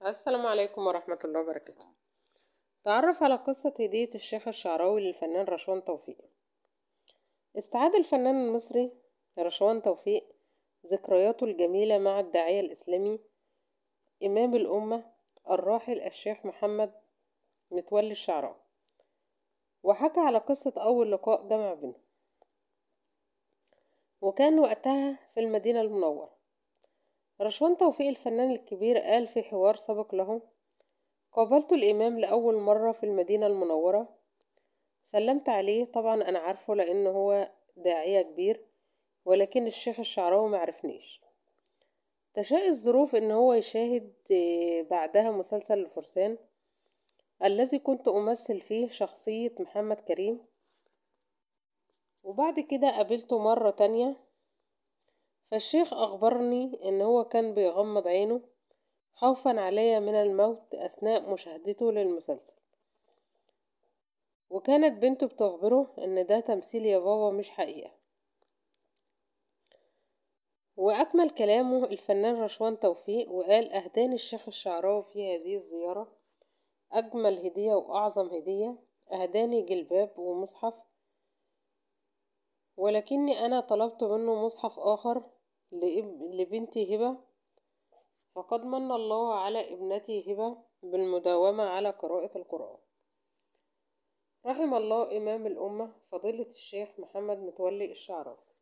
السلام عليكم ورحمة الله وبركاته. تعرف على قصة هدية الشيخ الشعراوي للفنان رشوان توفيق. استعاد الفنان المصري رشوان توفيق ذكرياته الجميلة مع الداعية الإسلامي إمام الأمة الراحل الشيخ محمد متولي الشعراوي، وحكى على قصة أول لقاء جمع بينهم، وكان وقتها في المدينة المنورة. رشوان توفيق الفنان الكبير قال في حوار سبق له: قابلت الإمام لأول مرة في المدينة المنورة، سلمت عليه، طبعا أنا عارفه لأنه هو داعية كبير، ولكن الشيخ الشعراوي معرفنيش. تشاء الظروف إن هو يشاهد بعدها مسلسل الفرسان الذي كنت أمثل فيه شخصية محمد كريم، وبعد كده قابلته مرة تانية، فالشيخ أخبرني إن هو كان بيغمض عينه خوفا علي من الموت أثناء مشاهدته للمسلسل، وكانت بنته بتخبره إن ده تمثيل يا بابا مش حقيقة. وأكمل كلامه الفنان رشوان توفيق وقال: أهداني الشيخ الشعراوي في هذه الزيارة أجمل هدية وأعظم هدية، أهداني جلباب ومصحف، ولكني أنا طلبت منه مصحف آخر لبنتي هبة، فقد من الله على ابنتي هبة بالمداومة على قراءة القرآن. رحم الله إمام الأمة فضيلة الشيخ محمد متولي الشعراوي.